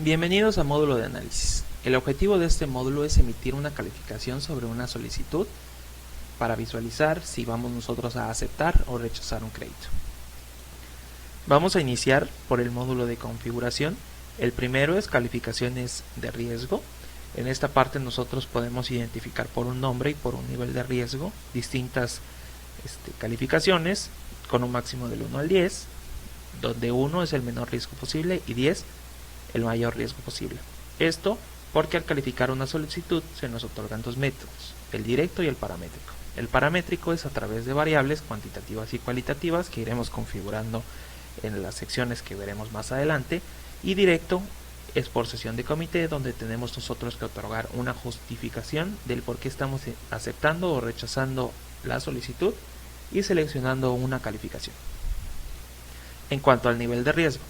Bienvenidos a módulo de análisis. El objetivo de este módulo es emitir una calificación sobre una solicitud para visualizar si vamos nosotros a aceptar o rechazar un crédito. Vamos a iniciar por el módulo de configuración. El primero es calificaciones de riesgo. En esta parte nosotros podemos identificar por un nombre y por un nivel de riesgo distintas calificaciones con un máximo del 1 al 10, donde 1 es el menor riesgo posible y 10 el mayor riesgo posible. Esto porque al calificar una solicitud se nos otorgan dos métodos, el directo y el paramétrico. El paramétrico es a través de variables cuantitativas y cualitativas que iremos configurando en las secciones que veremos más adelante, y directo es por sesión de comité, donde tenemos nosotros que otorgar una justificación del por qué estamos aceptando o rechazando la solicitud y seleccionando una calificación. En cuanto al nivel de riesgo,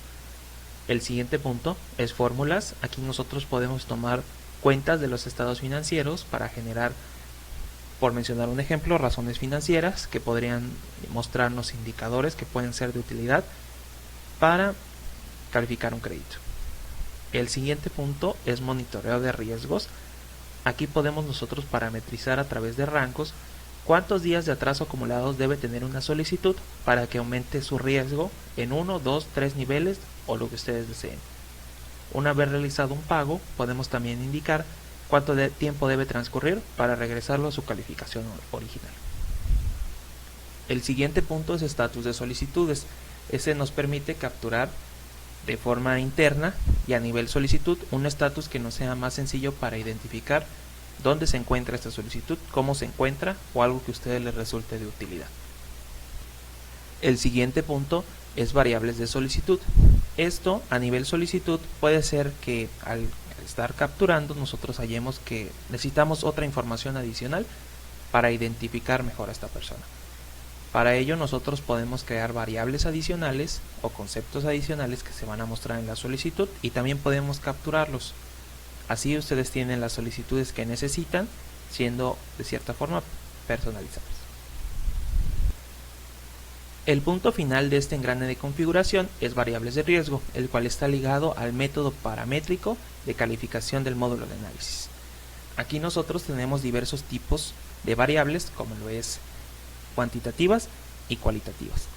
el siguiente punto es fórmulas. Aquí nosotros podemos tomar cuentas de los estados financieros para generar, por mencionar un ejemplo, razones financieras que podrían mostrarnos indicadores que pueden ser de utilidad para calificar un crédito. El siguiente punto es monitoreo de riesgos. Aquí podemos nosotros parametrizar a través de rangos cuántos días de atraso acumulados debe tener una solicitud para que aumente su riesgo en 1, 2, 3 niveles o lo que ustedes deseen. Una vez realizado un pago, podemos también indicar cuánto tiempo debe transcurrir para regresarlo a su calificación original. El siguiente punto es estatus de solicitudes. Ese nos permite capturar de forma interna y a nivel solicitud un estatus que nos sea más sencillo para identificar dónde se encuentra esta solicitud, cómo se encuentra o algo que a ustedes les resulte de utilidad. El siguiente punto es variables de solicitud. Esto a nivel solicitud puede ser que al estar capturando nosotros hallemos que necesitamos otra información adicional para identificar mejor a esta persona. Para ello nosotros podemos crear variables adicionales o conceptos adicionales que se van a mostrar en la solicitud y también podemos capturarlos. Así ustedes tienen las solicitudes que necesitan, siendo de cierta forma personalizadas. El punto final de este engrane de configuración es variables de riesgo, el cual está ligado al método paramétrico de calificación del módulo de análisis. Aquí nosotros tenemos diversos tipos de variables, como lo es cuantitativas y cualitativas,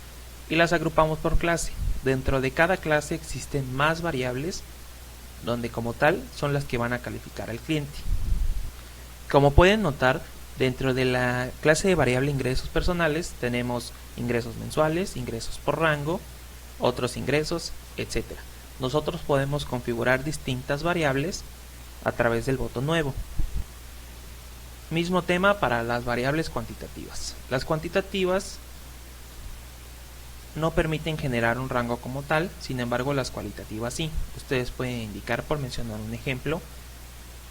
y las agrupamos por clase. Dentro de cada clase existen más variables, donde como tal son las que van a calificar al cliente. Como pueden notar, dentro de la clase de variable ingresos personales tenemos ingresos mensuales, ingresos por rango, otros ingresos, etc. Nosotros podemos configurar distintas variables a través del botón nuevo. Mismo tema para las variables cuantitativas. Las cuantitativas no permiten generar un rango como tal, sin embargo las cualitativas sí. Ustedes pueden indicar, por mencionar un ejemplo,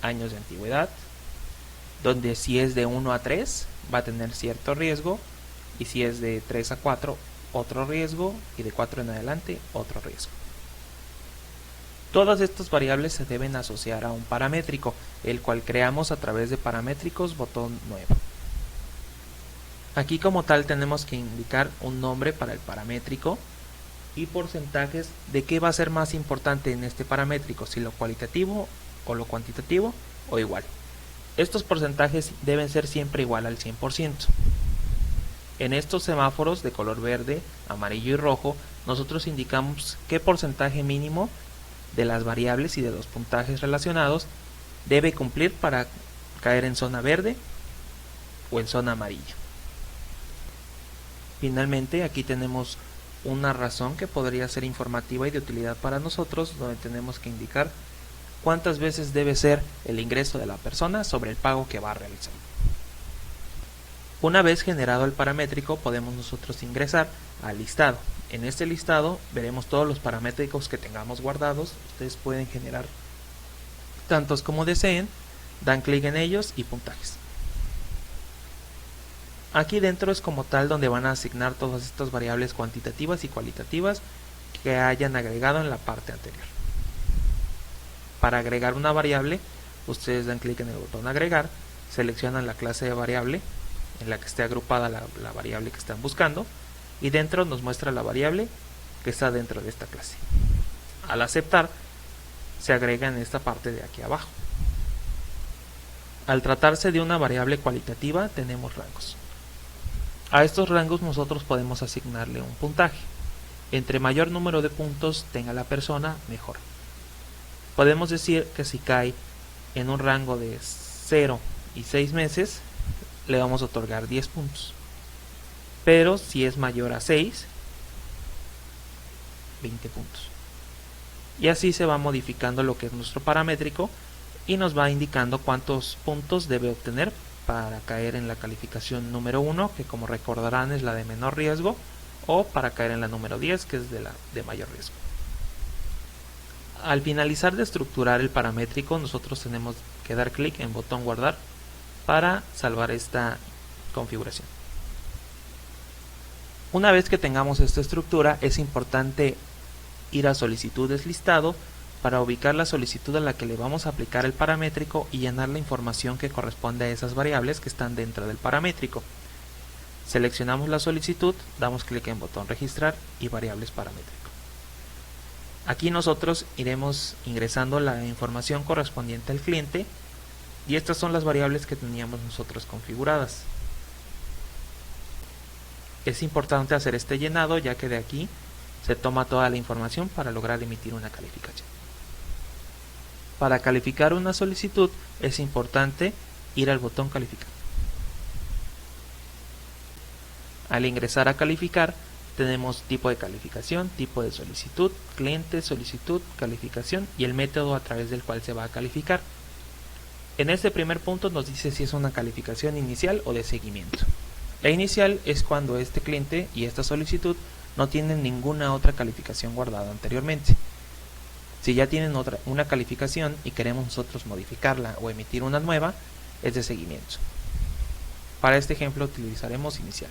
años de antigüedad, donde si es de 1 a 3 va a tener cierto riesgo, y si es de 3 a 4 otro riesgo, y de 4 en adelante otro riesgo. Todas estas variables se deben asociar a un paramétrico, el cual creamos a través de paramétricos botón nuevo. Aquí como tal tenemos que indicar un nombre para el paramétrico y porcentajes de qué va a ser más importante en este paramétrico, si lo cualitativo o lo cuantitativo o igual. Estos porcentajes deben ser siempre igual al 100%. En estos semáforos de color verde, amarillo y rojo, nosotros indicamos qué porcentaje mínimo de las variables y de los puntajes relacionados debe cumplir para caer en zona verde o en zona amarilla. Finalmente, aquí tenemos una razón que podría ser informativa y de utilidad para nosotros, donde tenemos que indicar cuántas veces debe ser el ingreso de la persona sobre el pago que va a realizar. Una vez generado el paramétrico, podemos nosotros ingresar al listado. En este listado veremos todos los paramétricos que tengamos guardados. Ustedes pueden generar tantos como deseen, dan clic en ellos y puntajes. Aquí dentro es como tal donde van a asignar todas estas variables cuantitativas y cualitativas que hayan agregado en la parte anterior. Para agregar una variable, ustedes dan clic en el botón agregar, seleccionan la clase de variable en la que esté agrupada la variable que están buscando, y dentro nos muestra la variable que está dentro de esta clase. Al aceptar, se agrega en esta parte de aquí abajo. Al tratarse de una variable cualitativa, tenemos rangos. A estos rangos nosotros podemos asignarle un puntaje. Entre mayor número de puntos tenga la persona, mejor. Podemos decir que si cae en un rango de 0 y 6 meses, le vamos a otorgar 10 puntos. Pero si es mayor a 6, 20 puntos. Y así se va modificando lo que es nuestro paramétrico y nos va indicando cuántos puntos debe obtener para caer en la calificación número 1, que como recordarán es la de menor riesgo, o para caer en la número 10, que es la de mayor riesgo. Al finalizar de estructurar el paramétrico, nosotros tenemos que dar clic en botón guardar para salvar esta configuración. Una vez que tengamos esta estructura, es importante ir a solicitudes listado para ubicar la solicitud a la que le vamos a aplicar el paramétrico y llenar la información que corresponde a esas variables que están dentro del paramétrico. Seleccionamos la solicitud, damos clic en botón registrar y variables paramétrico. Aquí nosotros iremos ingresando la información correspondiente al cliente y estas son las variables que teníamos nosotros configuradas. Es importante hacer este llenado ya que de aquí se toma toda la información para lograr emitir una calificación. Para calificar una solicitud es importante ir al botón calificar. Al ingresar a calificar tenemos tipo de calificación, tipo de solicitud, cliente, solicitud, calificación y el método a través del cual se va a calificar. En este primer punto nos dice si es una calificación inicial o de seguimiento. La inicial es cuando este cliente y esta solicitud no tienen ninguna otra calificación guardada anteriormente. Si ya tienen una calificación y queremos nosotros modificarla o emitir una nueva, es de seguimiento. Para este ejemplo utilizaremos inicial.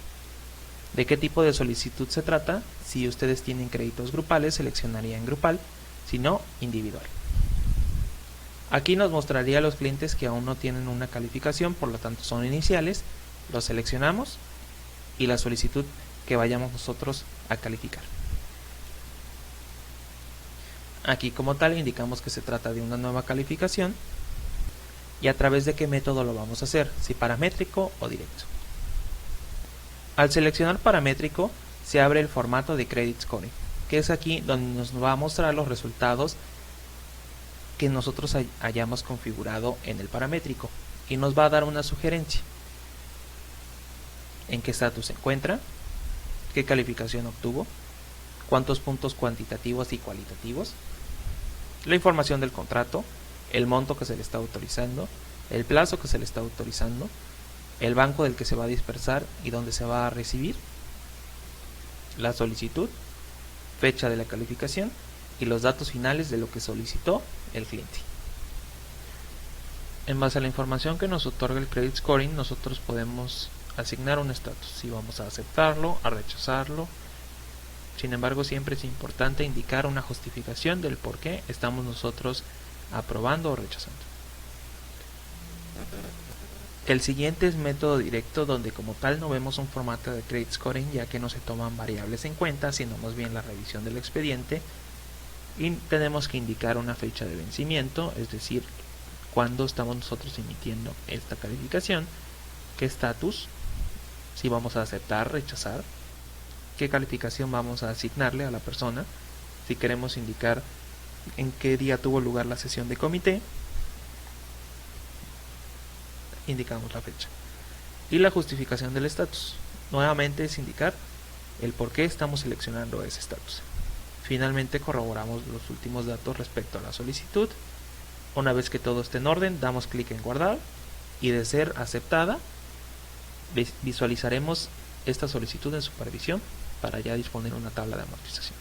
¿De qué tipo de solicitud se trata? Si ustedes tienen créditos grupales, seleccionarían grupal, si no, individual. Aquí nos mostraría a los clientes que aún no tienen una calificación, por lo tanto son iniciales, los seleccionamos y la solicitud que vayamos nosotros a calificar. Aquí como tal indicamos que se trata de una nueva calificación y a través de qué método lo vamos a hacer, si paramétrico o directo. Al seleccionar paramétrico se abre el formato de Credit Scoring, que es aquí donde nos va a mostrar los resultados que nosotros hayamos configurado en el paramétrico y nos va a dar una sugerencia. En qué estatus se encuentra, qué calificación obtuvo, cuántos puntos cuantitativos y cualitativos, la información del contrato, el monto que se le está autorizando, el plazo que se le está autorizando, el banco del que se va a dispersar y donde se va a recibir, la solicitud, fecha de la calificación y los datos finales de lo que solicitó el cliente. En base a la información que nos otorga el Credit Scoring, nosotros podemos asignar un estatus, si vamos a aceptarlo, a rechazarlo. Sin embargo, siempre es importante indicar una justificación del por qué estamos nosotros aprobando o rechazando. El siguiente es método directo, donde como tal no vemos un formato de Credit Scoring, ya que no se toman variables en cuenta, sino más bien la revisión del expediente, y tenemos que indicar una fecha de vencimiento, es decir, cuándo estamos nosotros emitiendo esta calificación, qué estatus, si vamos a aceptar, rechazar, qué calificación vamos a asignarle a la persona, si queremos indicar en qué día tuvo lugar la sesión de comité, indicamos la fecha. Y la justificación del estatus, nuevamente es indicar el por qué estamos seleccionando ese estatus. Finalmente corroboramos los últimos datos respecto a la solicitud. Una vez que todo esté en orden, damos clic en guardar y de ser aceptada, visualizaremos esta solicitud en supervisión para ya disponer una tabla de amortización.